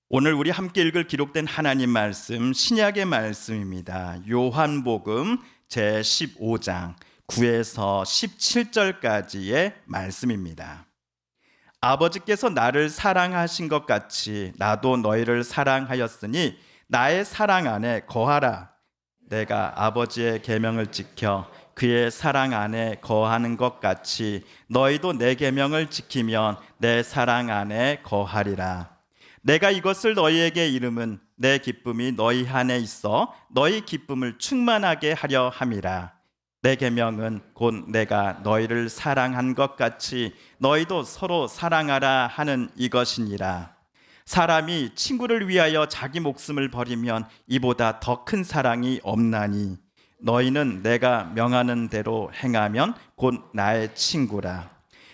오늘 우리 함께 읽을 기록된 하나님 말씀 신약의 말씀입니다. 요한복음 제15장 9에서 17절까지의 말씀입니다. 아버지께서 나를 사랑하신 것 같이 나도 너희를 사랑하였으니 나의 사랑 안에 거하라. 내가 아버지의 계명을 지켜 그의 사랑 안에 거하는 것 같이 너희도 내 계명을 지키면 내 사랑 안에 거하리라. 내가 이것을 너희에게 이름은 내 기쁨이 너희 안에 있어 너희 기쁨을 충만하게 하려 함이라. 내 계명은 곧 내가 너희를 사랑한 것 같이 너희도 서로 사랑하라 하는 이것이니라. 사람이 친구를 위하여 자기 목숨을 버리면 이보다 더 큰 사랑이 없나니 너희는 내가 명하는 대로 행하면 곧 나의 친구라.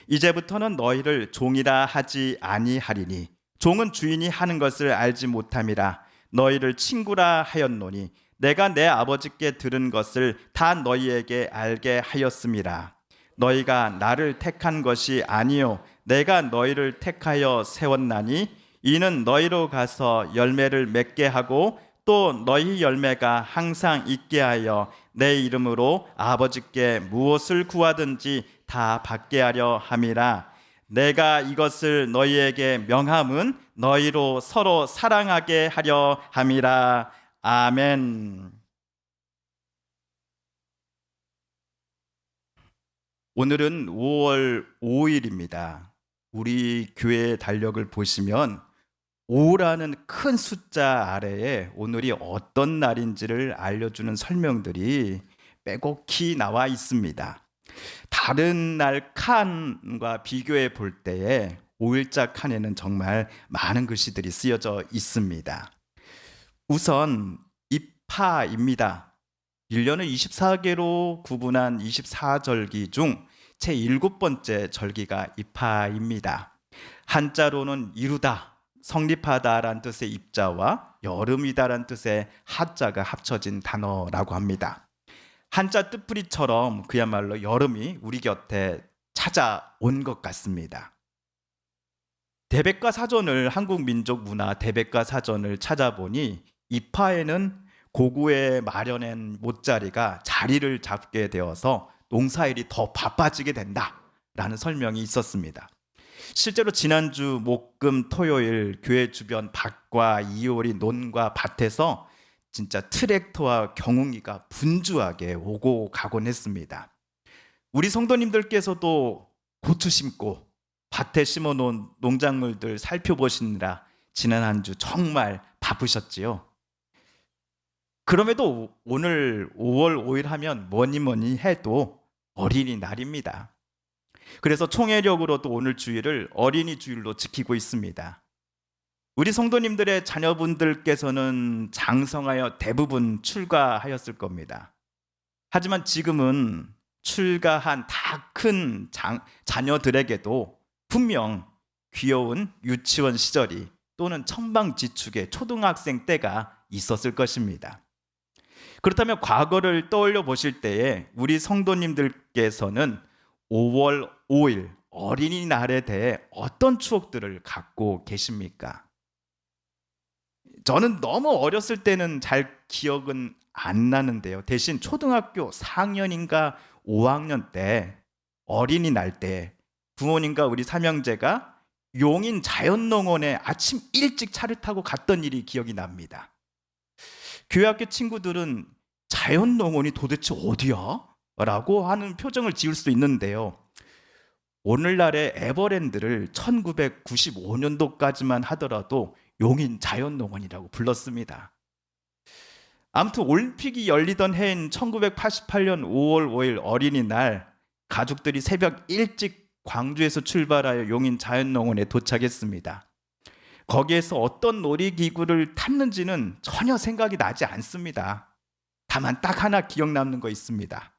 이제부터는 너희를 종이라 하지 아니하리니 종은 주인이 하는 것을 알지 못함이라. 너희를 친구라 하였노니 내가 내 아버지께 들은 것을 다 너희에게 알게 하였음이라. 너희가 나를 택한 것이 아니요 내가 너희를 택하여 세웠나니 이는 너희로 가서 열매를 맺게 하고 또 너희 열매가 항상 있게 하여 내 이름으로 아버지께 무엇을 구하든지 다 받게 하려 함이라. 내가 이것을 너희에게 명함은 너희로 서로 사랑하게 하려 함이라. 아멘. 오늘은 5월 5일입니다. 우리 교회의 달력을 보시면 5라는 큰 숫자 아래에 오늘이 어떤 날인지를 알려주는 설명들이 빼곡히 나와 있습니다. 다른 날 칸과 비교해 볼 때에 5일자 칸에는 정말 많은 글씨들이 쓰여져 있습니다. 우선 입하입니다. 1년을 24개로 구분한 24절기 중 제7번째 절기가 입하입니다. 한자로는 이루다, 성립하다라는 뜻의 입자와 여름이다라는 뜻의 하자가 합쳐진 단어라고 합니다. 한자 뜻풀이처럼 그야말로 여름이 우리 곁에 찾아온 것 같습니다. 대백과 사전을 한국민족문화 대백과 사전을 찾아보니 입하에는 고구에 마련한 못자리가 자리를 잡게 되어서 농사일이 더 바빠지게 된다라는 설명이 있었습니다. 실제로 지난주 목금 토요일 교회 주변 밭과 이효리 논과 밭에서 진짜 트랙터와 경운기가 분주하게 오고 가곤 했습니다. 우리 성도님들께서도 고추 심고 밭에 심어놓은 농작물들 살펴보시느라 지난 한 주 정말 바쁘셨지요. 그럼에도 오늘 5월 5일 하면 뭐니 해도 어린이날입니다. 그래서 총회력으로 또 오늘 주일을 어린이 주일로 지키고 있습니다. 우리 성도님들의 자녀분들께서는 장성하여 대부분 출가하였을 겁니다. 하지만 지금은 출가한 다 큰 자녀들에게도 분명 귀여운 유치원 시절이 또는 천방지축의 초등학생 때가 있었을 것입니다. 그렇다면 과거를 떠올려 보실 때에 우리 성도님들께서는 5월 5일 어린이날에 대해 어떤 추억들을 갖고 계십니까? 저는 너무 어렸을 때는 잘 기억은 안 나는데요. 대신 초등학교 4학년인가 5학년 때 어린이날 때 부모님과 우리 삼형제가 용인 자연농원에 아침 일찍 차를 타고 갔던 일이 기억이 납니다. 교회 학교 친구들은 자연농원이 도대체 어디야? 라고 하는 표정을 지을 수 있는데요. 오늘날의 에버랜드를 1995년도까지만 하더라도 용인 자연농원이라고 불렀습니다. 아무튼 올림픽이 열리던 해인 1988년 5월 5일 어린이날 가족들이 새벽 일찍 광주에서 출발하여 용인 자연농원에 도착했습니다. 거기에서 어떤 놀이기구를 탔는지는 전혀 생각이 나지 않습니다. 다만 딱 하나 기억 남는 거 있습니다.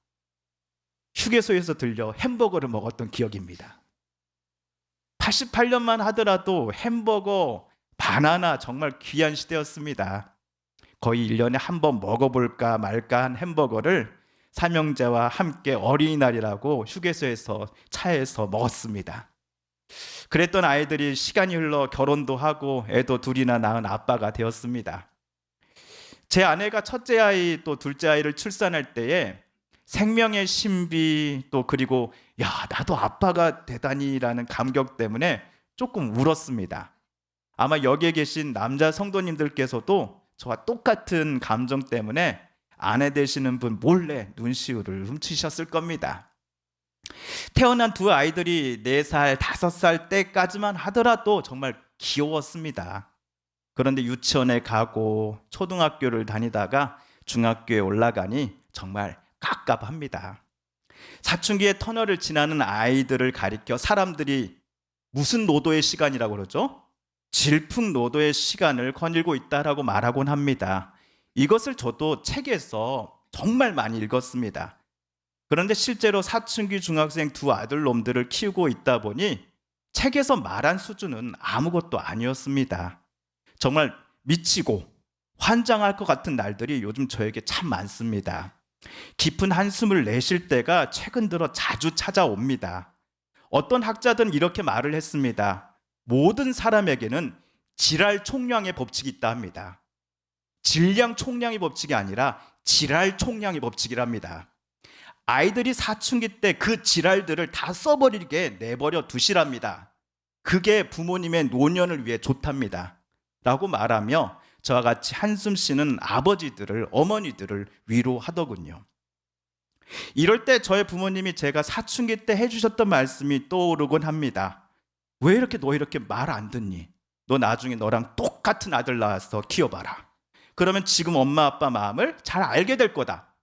휴게소에서 들려 햄버거를 먹었던 기억입니다. 88년만 하더라도 햄버거, 바나나 정말 귀한 시대였습니다. 거의 1년에 한 번 먹어볼까 말까 한 햄버거를 삼형제와 함께 어린이날이라고 휴게소에서 차에서 먹었습니다. 그랬던 아이들이 시간이 흘러 결혼도 하고 애도 둘이나 낳은 아빠가 되었습니다. 제 아내가 첫째 아이 또 둘째 아이를 출산할 때에 생명의 신비 또 그리고 야 나도 아빠가 되다니라는 감격 때문에 조금 울었습니다. 아마 여기에 계신 남자 성도님들께서도 저와 똑같은 감정 때문에 아내 되시는 분 몰래 눈시울을 훔치셨을 겁니다. 태어난 두 아이들이 4살, 5살 때까지만 하더라도 정말 귀여웠습니다. 그런데 유치원에 가고 초등학교를 다니다가 중학교에 올라가니 정말 깝깝합니다. 사춘기의 터널을 지나는 아이들을 가리켜 사람들이 무슨 노도의 시간이라고 그러죠? 질풍노도의 시간을 거닐고 있다라고 말하곤 합니다. 이것을 저도 책에서 정말 많이 읽었습니다. 그런데 실제로 사춘기 중학생 두 아들놈들을 키우고 있다 보니 책에서 말한 수준은 아무것도 아니었습니다. 정말 미치고 환장할 것 같은 날들이 요즘 저에게 참 많습니다. 깊은 한숨을 내쉴 때가 최근 들어 자주 찾아옵니다. 어떤 학자들은 이렇게 말을 했습니다. 모든 사람에게는 질할 총량의 법칙이 있다 합니다. 질량 총량의 법칙이 아니라 질할 총량의 법칙이랍니다. 아이들이 사춘기 때 그 질알들을 다 써버리게 내버려 두시랍니다. 그게 부모님의 노년을 위해 좋답니다. 라고 말하며 저와 같이 한숨 쉬는 아버지들을, 어머니들을 위로하더군요. 이럴 때 저의 부모님이 제가 사춘기 때 해주셨던 말씀이 떠오르곤 합니다. 왜 이렇게 너 이렇게 말 안 듣니? 너 나중에 너랑 똑같은 아들 낳아서 키워봐라. 그러면 지금 엄마 아빠 마음을 잘 알게 될 거다.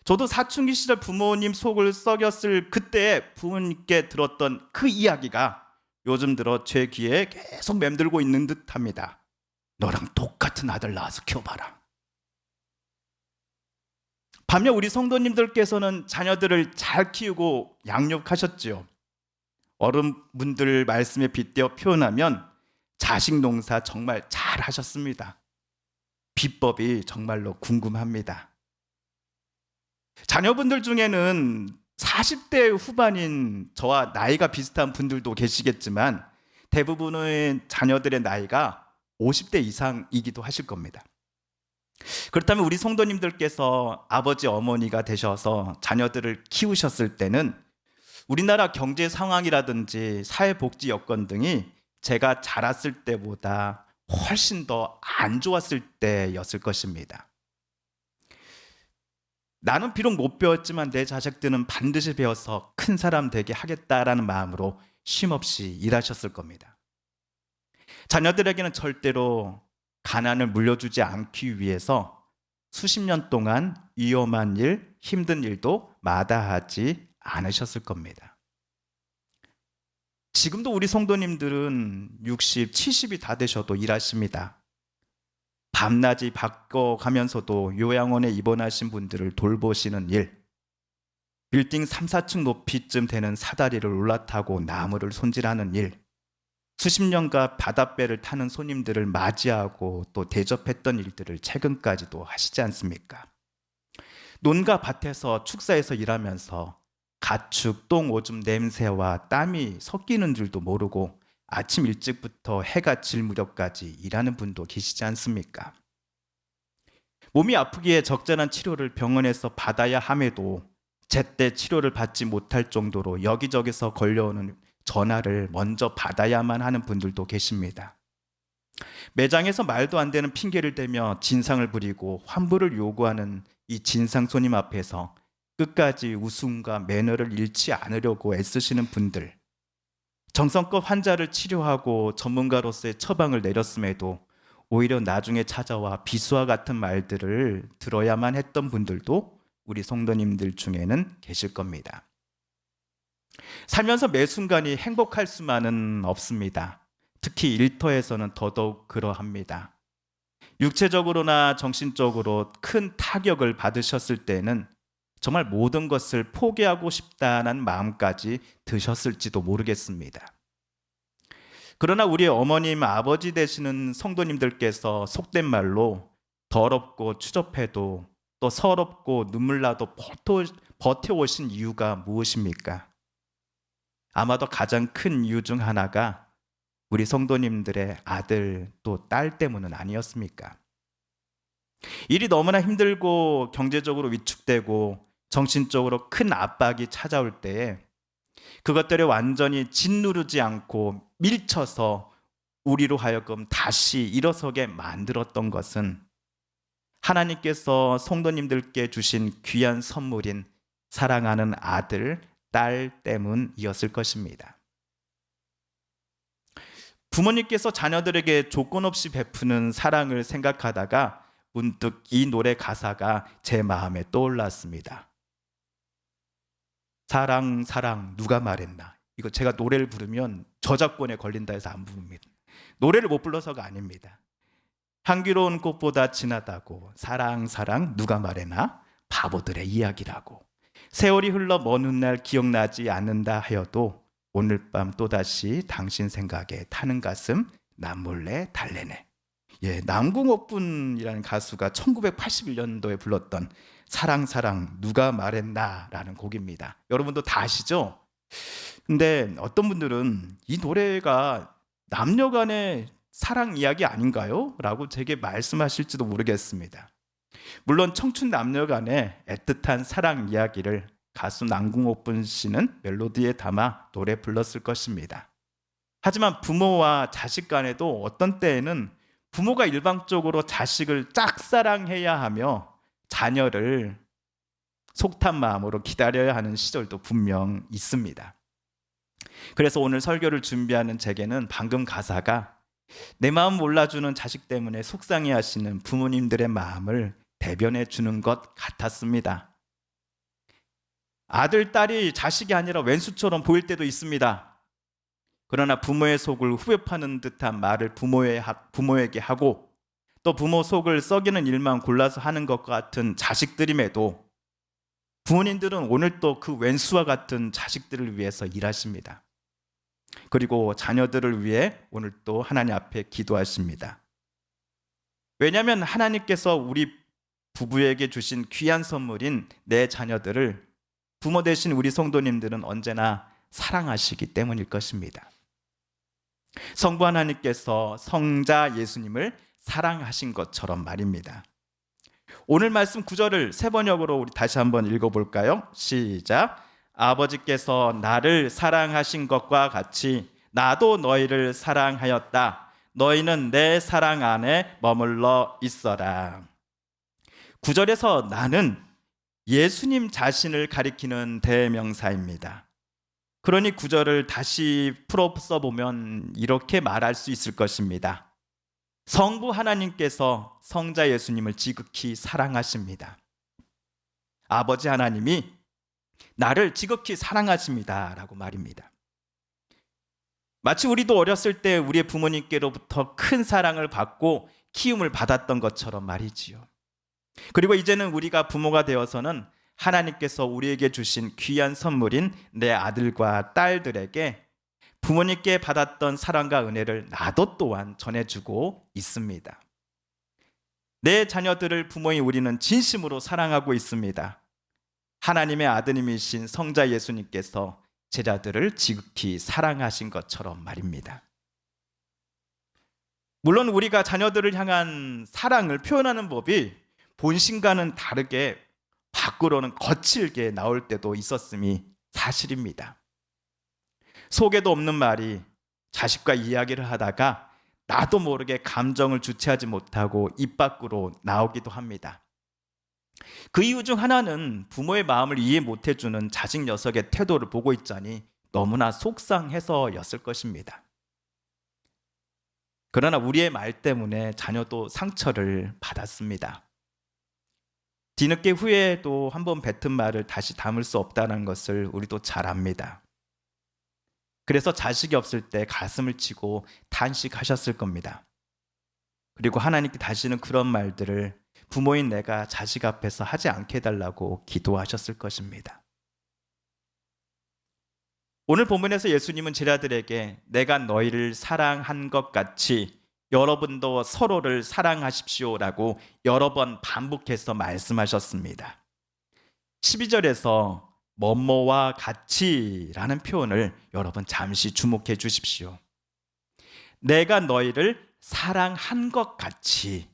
저도 사춘기 시절 부모님 속을 썩였을 그때 부모님께 들었던 그 이야기가 요즘 들어 제 귀에 계속 맴돌고 있는 듯합니다. 너랑 똑같은 아들 낳아서 키워봐라. 반면 우리 성도님들께서는 자녀들을 잘 키우고 양육하셨지요. 어른분들 말씀에 빗대어 표현하면 자식 농사 정말 잘 하셨습니다. 비법이 정말로 궁금합니다. 자녀분들 중에는 40대 후반인 저와 나이가 비슷한 분들도 계시겠지만 대부분의 자녀들의 나이가 50대 이상이기도 하실 겁니다. 그렇다면 우리 성도님들께서 아버지 어머니가 되셔서 자녀들을 키우셨을 때는 우리나라 경제 상황이라든지 사회복지 여건 등이 제가 자랐을 때보다 훨씬 더 안 좋았을 때였을 것입니다. 나는 비록 못 배웠지만 내 자식들은 반드시 배워서 큰 사람 되게 하겠다라는 마음으로 쉼없이 일하셨을 겁니다. 자녀들에게는 절대로 가난을 물려주지 않기 위해서 수십 년 동안 위험한 일, 힘든 일도 마다하지 않으셨을 겁니다. 지금도 우리 성도님들은 60, 70이 다 되셔도 일하십니다. 밤낮이 바꿔가면서도 요양원에 입원하신 분들을 돌보시는 일, 빌딩 3, 4층 높이쯤 되는 사다리를 올라타고 나무를 손질하는 일, 수십 년간 바닷배를 타는 손님들을 맞이하고 또 대접했던 일들을 최근까지도 하시지 않습니까? 논과 밭에서 축사에서 일하면서 가축, 똥, 오줌 냄새와 땀이 섞이는 줄도 모르고 아침 일찍부터 해가 질 무렵까지 일하는 분도 계시지 않습니까? 몸이 아프기에 적절한 치료를 병원에서 받아야 함에도 제때 치료를 받지 못할 정도로 여기저기서 걸려오는 전화를 먼저 받아야만 하는 분들도 계십니다. 매장에서 말도 안 되는 핑계를 대며 진상을 부리고 환불을 요구하는 이 진상 손님 앞에서 끝까지 웃음과 매너를 잃지 않으려고 애쓰시는 분들, 정성껏 환자를 치료하고 전문가로서의 처방을 내렸음에도 오히려 나중에 찾아와 비수와 같은 말들을 들어야만 했던 분들도 우리 성도님들 중에는 계실 겁니다. 살면서 매 순간이 행복할 수만은 없습니다. 특히 일터에서는 더더욱 그러합니다. 육체적으로나 정신적으로 큰 타격을 받으셨을 때는 정말 모든 것을 포기하고 싶다는 마음까지 드셨을지도 모르겠습니다. 그러나 우리 어머님, 아버지 되시는 성도님들께서 속된 말로 더럽고 추접해도 또 서럽고 눈물 나도 버텨오신 이유가 무엇입니까? 아마도 가장 큰 이유 중 하나가 우리 성도님들의 아들 또 딸 때문은 아니었습니까? 일이 너무나 힘들고 경제적으로 위축되고 정신적으로 큰 압박이 찾아올 때에 그것들을 완전히 짓누르지 않고 밀쳐서 우리로 하여금 다시 일어서게 만들었던 것은 하나님께서 성도님들께 주신 귀한 선물인 사랑하는 아들, 딸 때문이었을 것입니다. 부모님께서 자녀들에게 조건 없이 베푸는 사랑을 생각하다가 문득 이 노래 가사가 제 마음에 떠올랐습니다. 사랑 사랑 누가 말했나. 이거 제가 노래를 부르면 저작권에 걸린다 해서 안 부릅니다. 노래를 못 불러서가 아닙니다. 향기로운 꽃보다 진하다고 사랑 사랑 누가 말했나. 바보들의 이야기라고. 세월이 흘러 먼 훗날 기억나지 않는다 하여도 오늘 밤 또다시 당신 생각에 타는 가슴 남몰래 달래네. 예, 남궁옥분이라는 가수가 1981년도에 불렀던 사랑 사랑 누가 말했나 라는 곡입니다. 여러분도 다 아시죠? 근데 어떤 분들은 이 노래가 남녀 간의 사랑 이야기 아닌가요? 라고 제게 말씀하실지도 모르겠습니다. 물론 청춘 남녀 간의 애틋한 사랑 이야기를 가수 남궁옥분 씨는 멜로디에 담아 노래 불렀을 것입니다. 하지만 부모와 자식 간에도 어떤 때에는 부모가 일방적으로 자식을 짝사랑해야 하며 자녀를 속탄 마음으로 기다려야 하는 시절도 분명 있습니다. 그래서 오늘 설교를 준비하는 제게는 방금 가사가 내 마음 몰라주는 자식 때문에 속상해 하시는 부모님들의 마음을 대변해 주는 것 같았습니다. 아들, 딸이 자식이 아니라 왼수처럼 보일 때도 있습니다. 그러나 부모의 속을 후벼 파는 듯한 말을 부모에게 하고 또 부모 속을 썩이는 일만 골라서 하는 것 같은 자식들임에도 부모님들은 오늘 또 그 왼수와 같은 자식들을 위해서 일하십니다. 그리고 자녀들을 위해 오늘 또 하나님 앞에 기도하십니다. 왜냐하면 하나님께서 우리 부부에게 주신 귀한 선물인 내 자녀들을 부모 되신 우리 성도님들은 언제나 사랑하시기 때문일 것입니다. 성부 하나님께서 성자 예수님을 사랑하신 것처럼 말입니다. 오늘 말씀 9절을 세 번역으로 우리 다시 한번 읽어볼까요? 시작. 아버지께서 나를 사랑하신 것과 같이 나도 너희를 사랑하였다. 너희는 내 사랑 안에 머물러 있어라. 9절에서 나는 예수님 자신을 가리키는 대명사입니다. 그러니 9절을 다시 풀어 써보면 이렇게 말할 수 있을 것입니다. 성부 하나님께서 성자 예수님을 지극히 사랑하십니다. 아버지 하나님이 나를 지극히 사랑하십니다 라고 말입니다. 마치 우리도 어렸을 때 우리의 부모님께로부터 큰 사랑을 받고 키움을 받았던 것처럼 말이지요. 그리고 이제는 우리가 부모가 되어서는 하나님께서 우리에게 주신 귀한 선물인 내 아들과 딸들에게 부모님께 받았던 사랑과 은혜를 나도 또한 전해주고 있습니다. 내 자녀들을 부모인 우리는 진심으로 사랑하고 있습니다. 하나님의 아드님이신 성자 예수님께서 제자들을 지극히 사랑하신 것처럼 말입니다. 물론 우리가 자녀들을 향한 사랑을 표현하는 법이 본심과는 다르게 밖으로는 거칠게 나올 때도 있었음이 사실입니다. 속에도 없는 말이 자식과 이야기를 하다가 나도 모르게 감정을 주체하지 못하고 입 밖으로 나오기도 합니다. 그 이유 중 하나는 부모의 마음을 이해 못해주는 자식 녀석의 태도를 보고 있자니 너무나 속상해서였을 것입니다. 그러나 우리의 말 때문에 자녀도 상처를 받았습니다. 뒤늦게 후회해도 한번 뱉은 말을 다시 담을 수 없다는 것을 우리도 잘 압니다. 그래서 자식이 없을 때 가슴을 치고 탄식하셨을 겁니다. 그리고 하나님께 다시는 그런 말들을 부모인 내가 자식 앞에서 하지 않게 해달라고 기도하셨을 것입니다. 오늘 본문에서 예수님은 제자들에게 내가 너희를 사랑한 것 같이 여러분도 서로를 사랑하십시오라고 여러 번 반복해서 말씀하셨습니다. 12절에서 뭐뭐와 같이라는 표현을 여러분 잠시 주목해 주십시오. 내가 너희를 사랑한 것 같이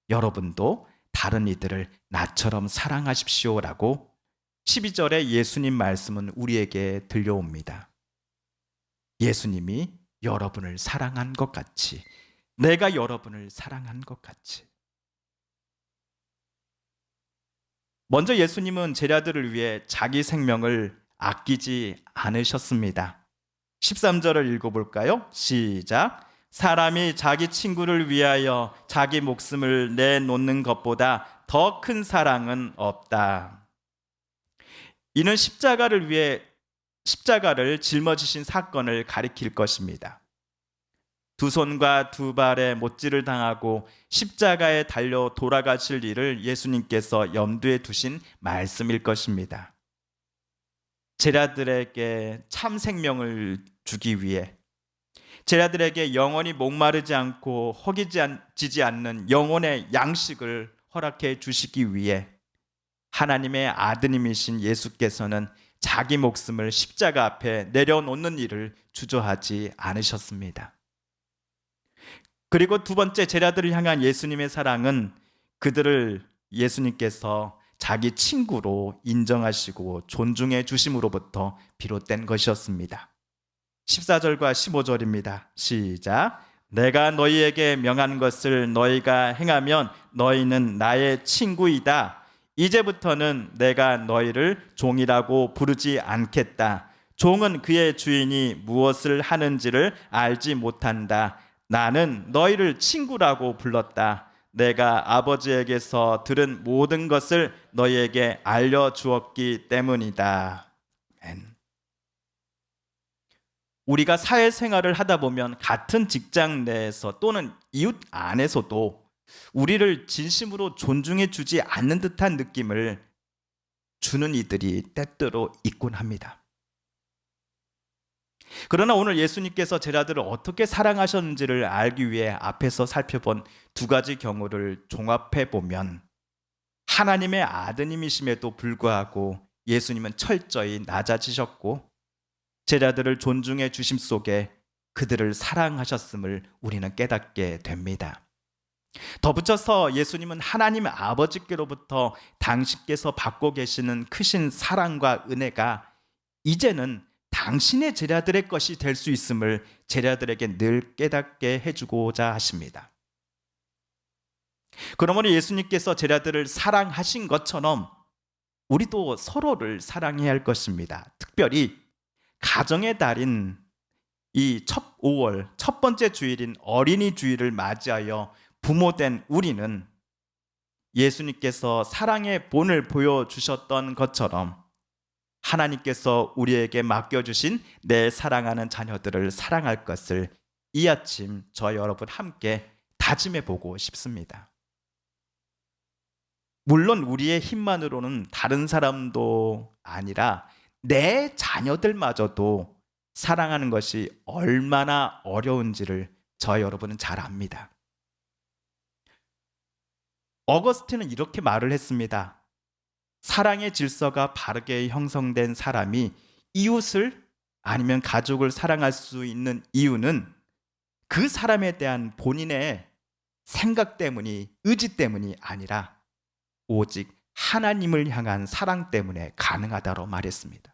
여러분도 다른 이들을 나처럼 사랑하십시오라고 12절의 예수님 말씀은 우리에게 들려옵니다. 예수님이 여러분을 사랑한 것 같이, 내가 여러분을 사랑한 것 같이. 먼저 예수님은 제자들을 위해 자기 생명을 아끼지 않으셨습니다. 13절을 읽어볼까요? 시작. 사람이 자기 친구를 위하여 자기 목숨을 내놓는 것보다 더 큰 사랑은 없다. 이는 십자가를 위해 십자가를 짊어지신 사건을 가리킬 것입니다. 두 손과 두 발에 못질을 당하고 십자가에 달려 돌아가실 일을 예수님께서 염두에 두신 말씀일 것입니다. 제자들에게 참 생명을 주기 위해, 제자들에게 영원히 목마르지 않고 허기지지 않는 영혼의 양식을 허락해 주시기 위해 하나님의 아드님이신 예수께서는 자기 목숨을 십자가 앞에 내려놓는 일을 주저하지 않으셨습니다. 그리고 두 번째, 제자들을 향한 예수님의 사랑은 그들을 예수님께서 자기 친구로 인정하시고 존중해 주심으로부터 비롯된 것이었습니다. 14절과 15절입니다. 시작. 내가 너희에게 명한 것을 너희가 행하면 너희는 나의 친구이다. 이제부터는 내가 너희를 종이라고 부르지 않겠다. 종은 그의 주인이 무엇을 하는지를 알지 못한다. 나는 너희를 친구라고 불렀다. 내가 아버지에게서 들은 모든 것을 너희에게 알려주었기 때문이다. 아멘. 우리가 사회생활을 하다 보면 같은 직장 내에서 또는 이웃 안에서도 우리를 진심으로 존중해 주지 않는 듯한 느낌을 주는 이들이 때때로 있곤 합니다. 그러나 오늘 예수님께서 제자들을 어떻게 사랑하셨는지를 알기 위해 앞에서 살펴본 두 가지 경우를 종합해 보면 하나님의 아드님이심에도 불구하고 예수님은 철저히 낮아지셨고 제자들을 존중해 주심 속에 그들을 사랑하셨음을 우리는 깨닫게 됩니다. 덧붙여서 예수님은 하나님 아버지께로부터 당신께서 받고 계시는 크신 사랑과 은혜가 이제는 당신의 제자들의 것이 될 수 있음을 제자들에게 늘 깨닫게 해주고자 하십니다. 그러므로 예수님께서 제자들을 사랑하신 것처럼 우리도 서로를 사랑해야 할 것입니다. 특별히 가정의 달인 이 첫 5월 첫 번째 주일인 어린이 주일을 맞이하여 부모된 우리는 예수님께서 사랑의 본을 보여주셨던 것처럼 하나님께서 우리에게 맡겨주신 내 사랑하는 자녀들을 사랑할 것을 이 아침 저 여러분 함께 다짐해 보고 싶습니다. 물론 우리의 힘만으로는 다른 사람도 아니라 내 자녀들마저도 사랑하는 것이 얼마나 어려운지를 저 여러분은 잘 압니다. 어거스틴은 이렇게 말을 했습니다. 사랑의 질서가 바르게 형성된 사람이 이웃을 아니면 가족을 사랑할 수 있는 이유는 그 사람에 대한 본인의 생각 때문이, 의지 때문이 아니라 오직 하나님을 향한 사랑 때문에 가능하다고 말했습니다.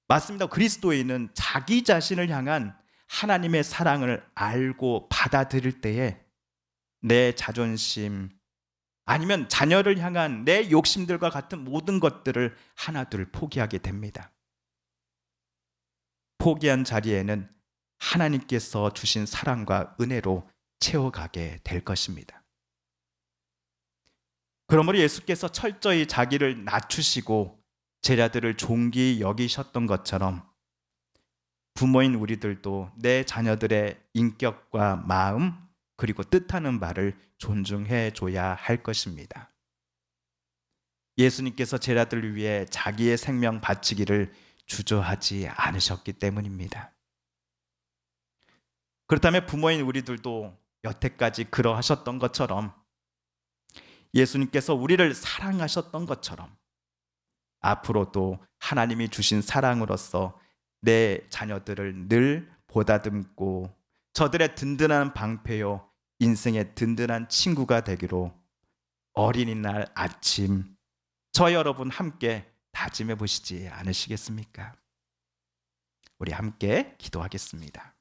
맞습니다. 그리스도인은 자기 자신을 향한 하나님의 사랑을 알고 받아들일 때에 내 자존심 아니면 자녀를 향한 내 욕심들과 같은 모든 것들을 하나둘 포기하게 됩니다. 포기한 자리에는 하나님께서 주신 사랑과 은혜로 채워가게 될 것입니다. 그러므로 예수께서 철저히 자기를 낮추시고 제자들을 존귀 여기셨던 것처럼 부모인 우리들도 내 자녀들의 인격과 마음 그리고 뜻하는 바를 존중해 줘야 할 것입니다. 예수님께서 제자들을 위해 자기의 생명 바치기를 주저하지 않으셨기 때문입니다. 그렇다면 부모인 우리들도 여태까지 그러하셨던 것처럼 예수님께서 우리를 사랑하셨던 것처럼 앞으로도 하나님이 주신 사랑으로서 내 자녀들을 늘 보다듬고 저들의 든든한 방패요 인생의 든든한 친구가 되기로 어린이날 아침 저 여러분 함께 다짐해 보시지 않으시겠습니까? 우리 함께 기도하겠습니다.